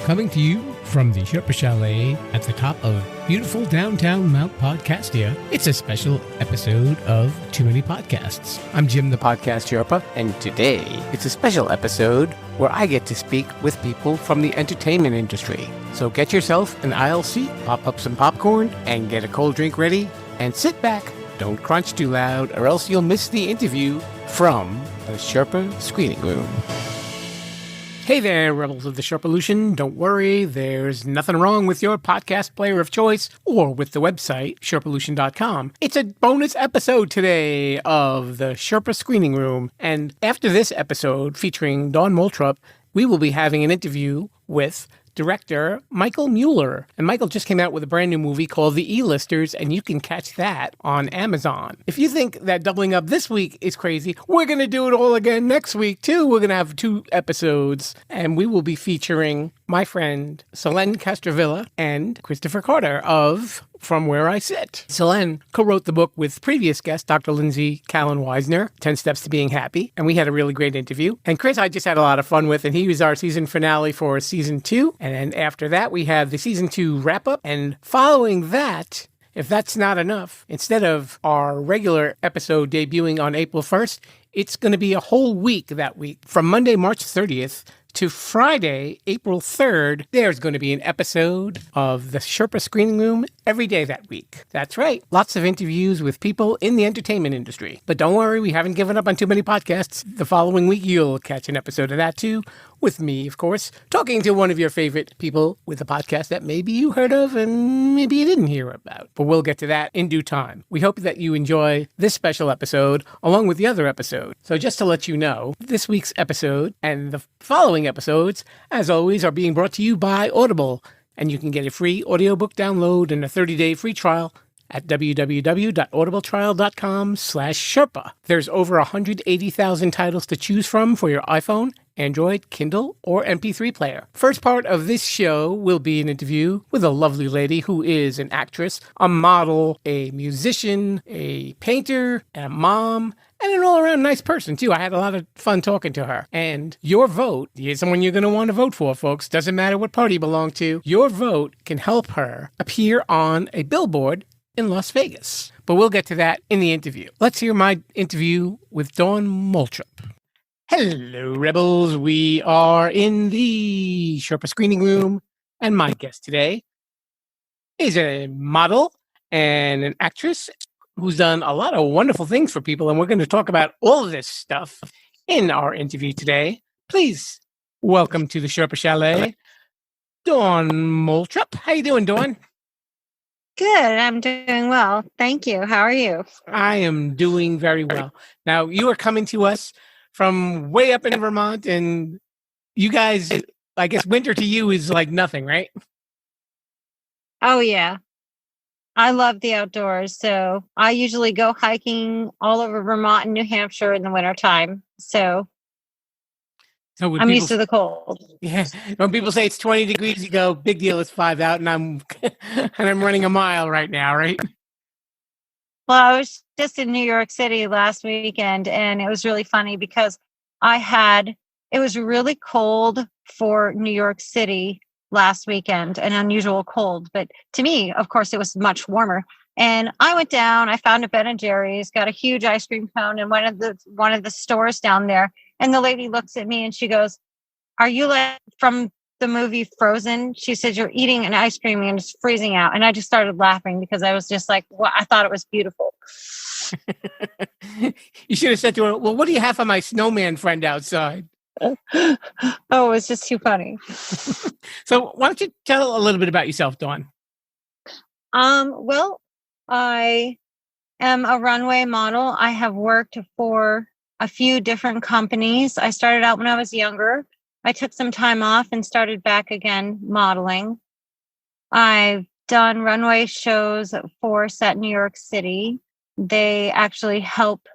Coming to you from the Sherpa Chalet at the top of beautiful downtown Mount Podcastia, it's a special episode of Too Many Podcasts. I'm Jim the Podcast Sherpa, and today it's a special episode where I get to speak with people from the entertainment industry. So get yourself an aisle seat, pop up some popcorn, and get a cold drink ready, and sit back. Don't crunch too loud, or else you'll miss the interview from the Sherpa Screening Room. Hey there, Rebels of the Sherpalution. Don't worry, there's nothing wrong with your podcast player of choice or with the website, Sherpalution.com. It's a bonus episode today of the Sherpa Screening Room. And after this episode featuring Dawn Moultroupe, we will be having an interview with director Michael Mueller. And Michael just came out with a brand new movie called The E-Listers, and you can catch that on Amazon. If you think that doubling up this week is crazy, we're going to do it all again next week, too. We're going to have 2 episodes, and we will be featuring my friend Selene Castrovilla and Christopher Carter of From Where I Sit. Selene co-wrote the book with previous guest, Dr. Lindsay Callan-Weisner, 10 Steps to Being Happy, and we had a really great interview. And Chris, I just had a lot of fun with, and he was our season finale for season 2. And then after that, we have the season 2 wrap-up. And following that, if that's not enough, instead of our regular episode debuting on April 1st, it's going to be a whole week that week. From Monday, March 30th, to Friday, April 3rd, there's going to be an episode of the Sherpa Screening Room every day that week. That's right. Lots of interviews with people in the entertainment industry. But don't worry, we haven't given up on Too Many Podcasts. The following week, you'll catch an episode of that too, with me, of course, talking to one of your favorite people with a podcast that maybe you heard of and maybe you didn't hear about. But we'll get to that in due time. We hope that you enjoy this special episode along with the other episode. So just to let you know, this week's episode and the following episodes, as always, are being brought to you by Audible, and you can get a free audiobook download and a 30-day free trial at www.audibletrial.com/Sherpa. There's over 180,000 titles to choose from for your iPhone, Android, Kindle, or MP3 player. First part of this show will be an interview with a lovely lady who is an actress, a model, a musician, a painter, a mom, and an all-around nice person, too. I had a lot of fun talking to her. And your vote is someone you're going to want to vote for, folks. Doesn't matter what party you belong to. Your vote can help her appear on a billboard in Las Vegas. But we'll get to that in the interview. Let's hear my interview with Dawn Moultroupe. Hello, Rebels. We are in the Sherpa Screening Room, and my guest today is a model and an actress who's done a lot of wonderful things for people, and we're going to talk about all of this stuff in our interview today. Please welcome to the Sherpa Chalet, Dawn Moultroupe. How you doing, Dawn? Good. I'm doing well. Thank you. How are you? I am doing very well. Now, you are coming to us from way up in Vermont, and you guys, I guess winter to you is like nothing, right? Oh, yeah. I love the outdoors. So I usually go hiking all over Vermont and New Hampshire in the wintertime. So I'm used to the cold. Yeah. When people say it's 20 degrees, you go, big deal, it's 5 out, and I'm running a mile right now, right? Well, I was just in New York City last weekend, and it was really funny because it was really cold for New York City last weekend, an unusual cold. But to me, of course, it was much warmer. And I went down, I found a Ben & Jerry's, got a huge ice cream cone in one of the stores down there. And the lady looks at me and she goes, "Are you like from the movie Frozen?" She said, "You're eating an ice cream and it's freezing out." And I just started laughing because I was just like, well, I thought it was beautiful. You should have said to her, "Well, what do you have for my snowman friend outside?" Oh, it was just too funny. So why don't you tell a little bit about yourself, Dawn? Well, I am a runway model. I have worked for a few different companies. I started out when I was younger. I took some time off and started back again modeling. I've done runway shows for Set New York City. They actually help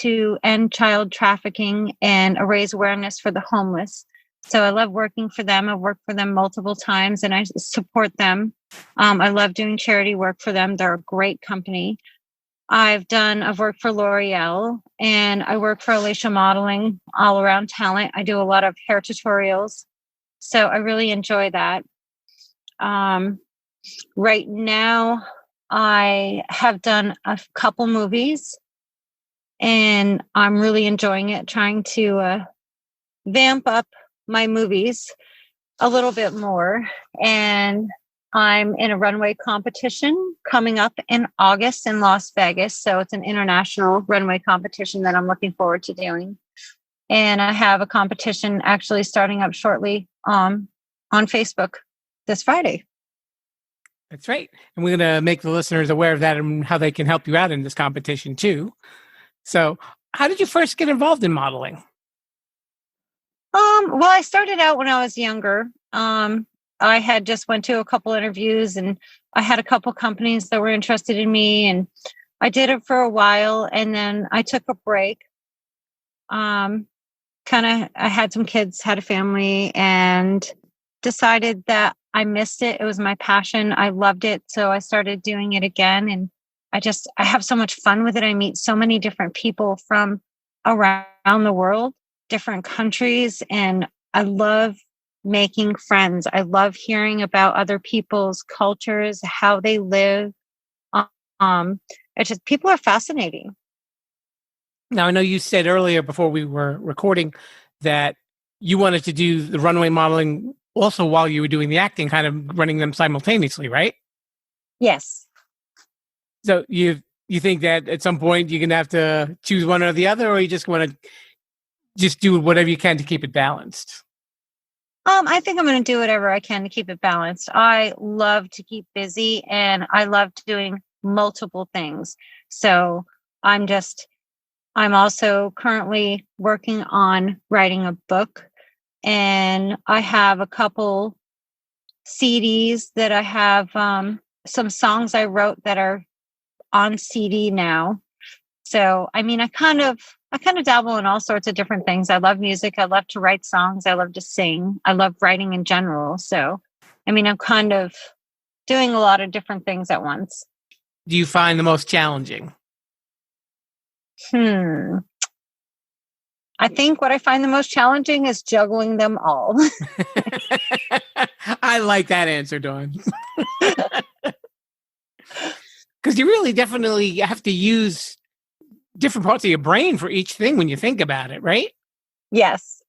to end child trafficking and raise awareness for the homeless. So I love working for them. I've worked for them multiple times and I support them. I love doing charity work for them. They're a great company. I've worked for L'Oreal and I work for Alicia Modeling, all around talent. I do a lot of hair tutorials. So I really enjoy that. Right now, I have done a couple movies and I'm really enjoying it, trying to vamp up my movies a little bit more. And I'm in a runway competition coming up in August in Las Vegas. So it's an international runway competition that I'm looking forward to doing. And I have a competition actually starting up shortly on Facebook this Friday. That's right. And we're going to make the listeners aware of that and how they can help you out in this competition too. So how did you first get involved in modeling? Well, I started out when I was younger. I had just went to a couple interviews and I had a couple companies that were interested in me and I did it for a while and then I took a break. I had some kids, had a family and decided that I missed it. It was my passion. I loved it. So I started doing it again and I have so much fun with it. I meet so many different people from around the world, different countries, and I love making friends. I love hearing about other people's cultures, how they live. It's just people are fascinating. Now, I know you said earlier before we were recording that you wanted to do the runway modeling also while you were doing the acting, kind of running them simultaneously, right? Yes. So you think that at some point you're going to have to choose one or the other, or you just want to just do whatever you can to keep it balanced? I think I'm going to do whatever I can to keep it balanced. I love to keep busy and I love doing multiple things. So I'm also currently working on writing a book and I have a couple CDs that I have, some songs I wrote that are on CD now. So, I mean, I kind of dabble in all sorts of different things. I love music. I love to write songs. I love to sing. I love writing in general. So, I mean, I'm kind of doing a lot of different things at once. Do you find the most challenging? I think what I find the most challenging is juggling them all. I like that answer, Dawn. Because you really definitely have to use different parts of your brain for each thing when you think about it, right? Yes.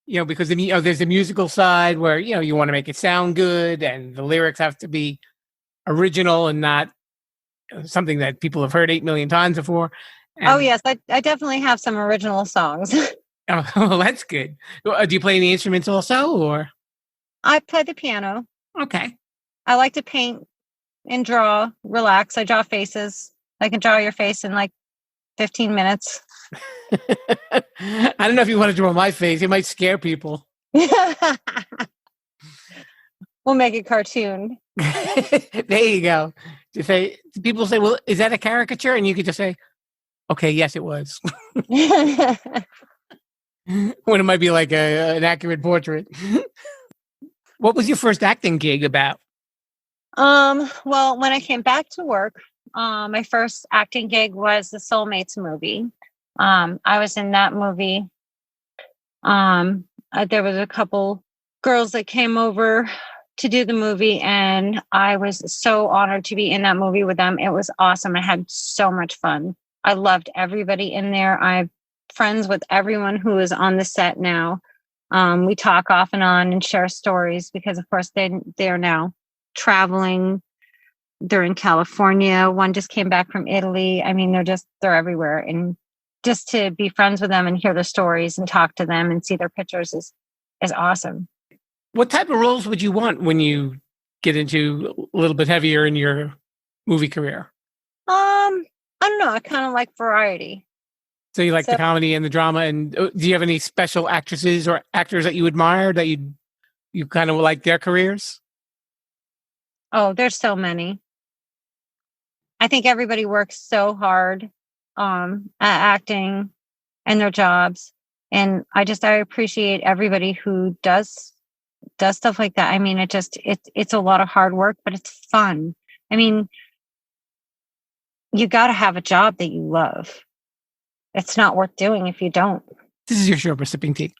Because there's the musical side where, you want to make it sound good and the lyrics have to be original and not something that people have heard 8 million times before. And yes, I definitely have some original songs. Oh, that's good. Do you play any instruments also, or? I play the piano. Okay. I like to paint and draw, relax. I draw faces. I can draw your face in like 15 minutes. I don't know if you want to draw my face. It might scare people. We'll make a cartoon. There you go. People say, well, is that a caricature? And you could just say, okay, yes, it was. When it might be like an accurate portrait. What was your first acting gig about? Well, when I came back to work, my first acting gig was the Soulmates movie. I was in that movie. There was a couple girls that came over to do the movie, and I was so honored to be in that movie with them. It was awesome. I had so much fun. I loved everybody in there. I'm friends with everyone who is on the set now. We talk off and on and share stories because, of course, they're now traveling. They're in California. One just came back from Italy. I mean, they're everywhere. And just to be friends with them and hear their stories and talk to them and see their pictures is awesome. What type of roles would you want when you get into a little bit heavier in your movie career? I don't know. I kind of like variety. So you like the comedy and the drama. And do you have any special actresses or actors that you admire that you kind of like their careers? Oh, there's so many. I think everybody works so hard at acting and their jobs. And I appreciate everybody who does stuff like that. I mean, it's a lot of hard work, but it's fun. I mean, you got to have a job that you love. It's not worth doing if you don't. This is your Sherpa sipping tea.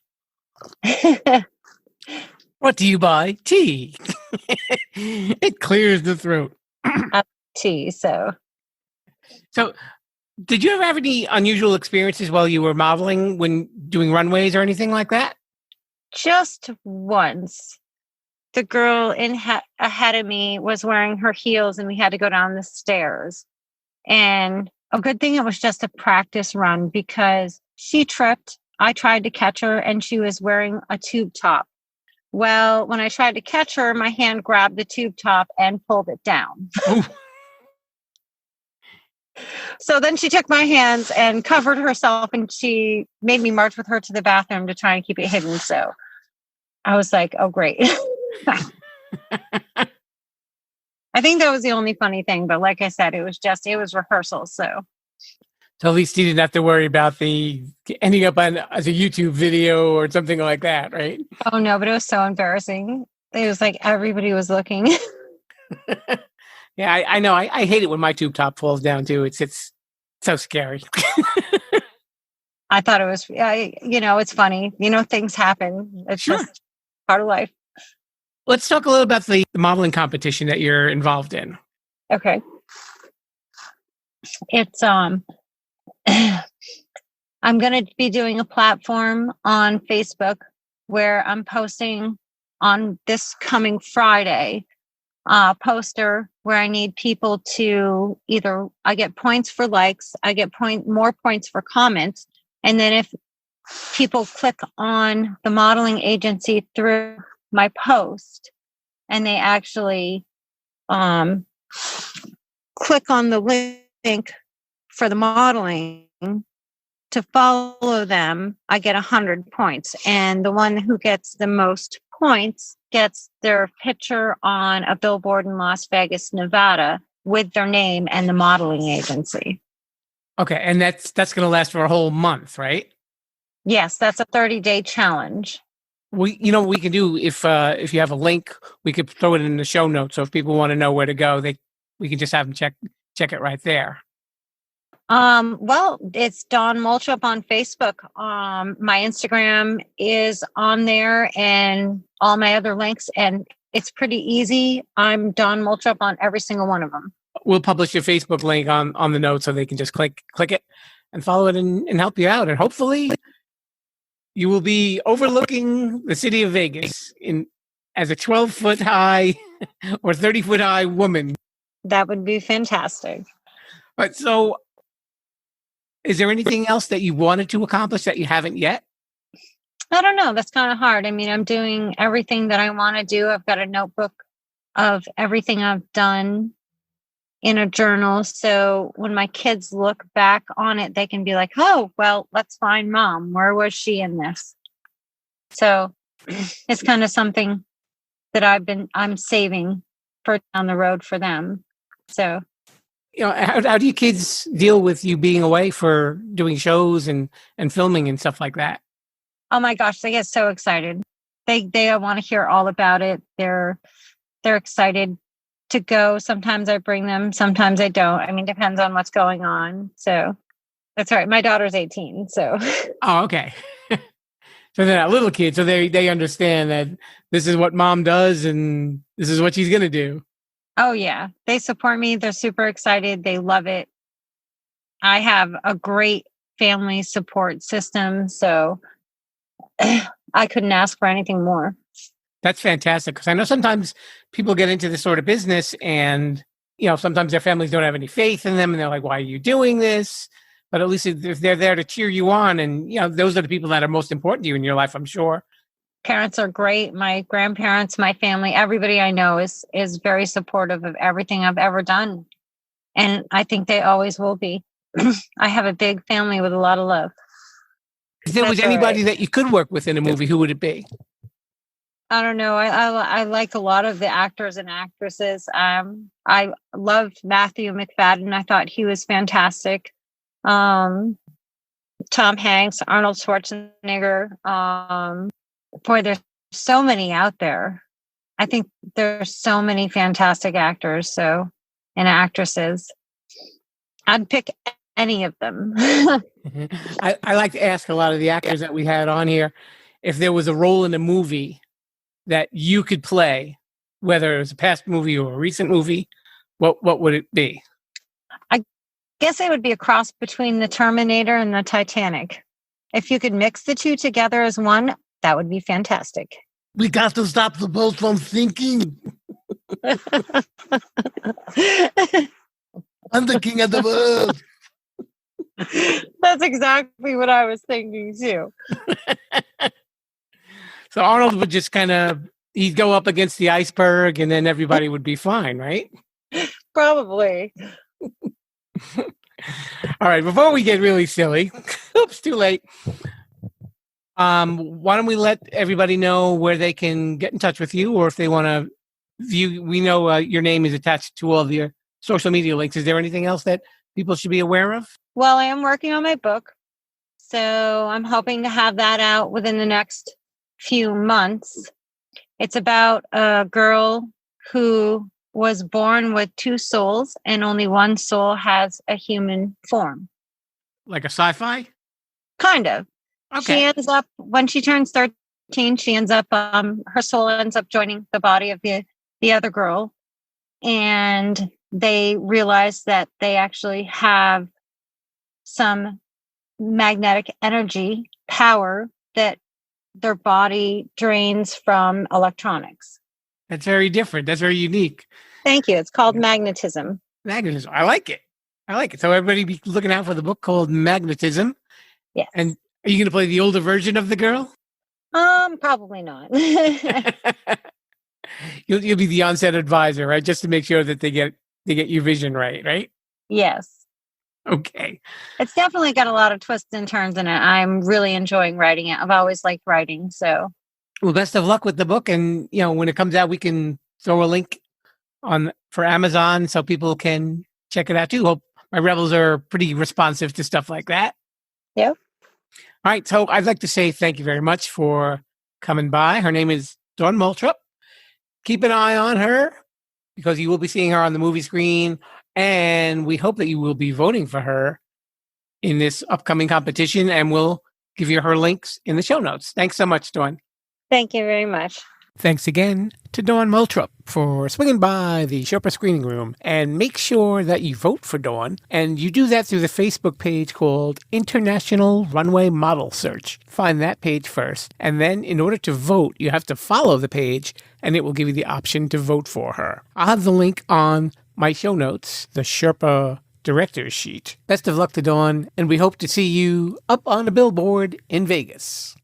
What do you buy? Tea. It clears the throat. Tea. So did you ever have any unusual experiences while you were modeling when doing runways or anything like that? just once, the girl ahead of me was wearing her heels and we had to go down the stairs. And a good thing it was just a practice run because she tripped. I tried to catch her and she was wearing a tube top. Well, when I tried to catch her, my hand grabbed the tube top and pulled it down. So then she took my hands and covered herself and she made me march with her to the bathroom to try and keep it hidden. So I was like, oh, great. I think that was the only funny thing. But like I said, it was rehearsal. So at least you didn't have to worry about the ending up as a YouTube video or something like that, right? Oh, no, but it was so embarrassing. It was like everybody was looking. Yeah, I know. I hate it when my tube top falls down too. It's so scary. I thought it was, it's funny. Things happen. It's just part of life. Let's talk a little about the modeling competition that you're involved in. Okay. It's I'm going to be doing a platform on Facebook where I'm posting on this coming Friday poster where I need people to I get points for likes, I get more points for comments. And then if people click on the modeling agency through my post and they actually click on the link for the modeling to follow them, I get 100 points. And the one who gets the most points gets their picture on a billboard in Las Vegas, Nevada with their name and the modeling agency. Okay. And that's going to last for a whole month, right? Yes, that's a 30-day challenge. What we can do if you have a link, we could throw it in the show notes. So if people want to know where to go, we can just have them check it right there. Well, it's Dawn Moultroupe on Facebook. My Instagram is on there and all my other links, and it's pretty easy. I'm Dawn Moultroupe on every single one of them. We'll publish your Facebook link on the notes so they can just click it and follow it and help you out. And hopefully you will be overlooking the city of Vegas as a 12-foot high or 30-foot high woman. That would be fantastic. But so is there anything else that you wanted to accomplish that you haven't yet? I don't know. That's kind of hard. I mean, I'm doing everything that I want to do. I've got a notebook of everything I've done in a journal. So when my kids look back on it, they can be like, oh, well, let's find mom. Where was she in this? So it's kind of something that I'm saving for down the road for them. So how do your kids deal with you being away for doing shows and filming and stuff like that? Oh my gosh, they get so excited. They want to hear all about it. They're excited to go. Sometimes I bring them, sometimes I don't. I mean, depends on what's going on. So that's all right. My daughter's 18, so. Oh, okay. So they're not little kids, so they understand that this is what mom does and this is what she's going to do. Oh, yeah. They support me. They're super excited. They love it. I have a great family support system. So I couldn't ask for anything more. That's fantastic. Because I know sometimes people get into this sort of business and, sometimes their families don't have any faith in them. And they're like, why are you doing this? But at least if they're there to cheer you on. And, those are the people that are most important to you in your life, I'm sure. Parents are great. My grandparents, my family, everybody I know is very supportive of everything I've ever done. And I think they always will be. I have a big family with a lot of love. If there was anybody that you could work with in a movie, who would it be? I don't know. I like a lot of the actors and actresses. I loved Matthew McFadden. I thought he was fantastic. Tom Hanks, Arnold Schwarzenegger. Boy, there's so many out there. I think there's so many fantastic actors and actresses. I'd pick any of them. I like to ask a lot of the actors that we had on here if there was a role in a movie that you could play, whether it was a past movie or a recent movie, what would it be? I guess it would be a cross between the Terminator and the Titanic. If you could mix the two together as one, that would be fantastic. We got to stop the boat from sinking. I'm the king of the world. That's exactly what I was thinking too. So Arnold would just he'd go up against the iceberg and then everybody would be fine, right? Probably. All right, before we get really silly, oops, too late. Why don't we let everybody know where they can get in touch with you, or if they want to view, we know your name is attached to all of your social media links. Is there anything else that people should be aware of? Well, I am working on my book, so I'm hoping to have that out within the next few months. It's about a girl who was born with two souls, and only one soul has a human form. Like a sci-fi? Kind of. Okay. She ends up, when she turns 13, she ends up, her soul ends up joining the body of the other girl. And they realize that they actually have some magnetic energy power that their body drains from electronics. That's very different. That's very unique. Thank you. It's called magnetism. Magnetism. I like it. So everybody be looking out for the book called Magnetism. Yes. And are you going to play the older version of the girl? Probably not. You'll be the onset advisor, right? Just to make sure that they get your vision right? Yes. Okay. It's definitely got a lot of twists and turns in it. I'm really enjoying writing it. I've always liked writing, so. Well, best of luck with the book, and when it comes out, we can throw a link for Amazon so people can check it out too. Hope my rebels are pretty responsive to stuff like that. Yep. All right, so I'd like to say thank you very much for coming by. Her name is Dawn Moultroupe. Keep an eye on her because you will be seeing her on the movie screen, and we hope that you will be voting for her in this upcoming competition, and we'll give you her links in the show notes. Thanks so much, Dawn. Thank you very much. Thanks again to Dawn Moultroupe for swinging by the Sherpa screening room. And make sure that you vote for Dawn. And you do that through the Facebook page called International Runway Model Search. Find that page first. And then in order to vote, you have to follow the page and it will give you the option to vote for her. I'll have the link on my show notes, the Sherpa director's sheet. Best of luck to Dawn, and we hope to see you up on the billboard in Vegas.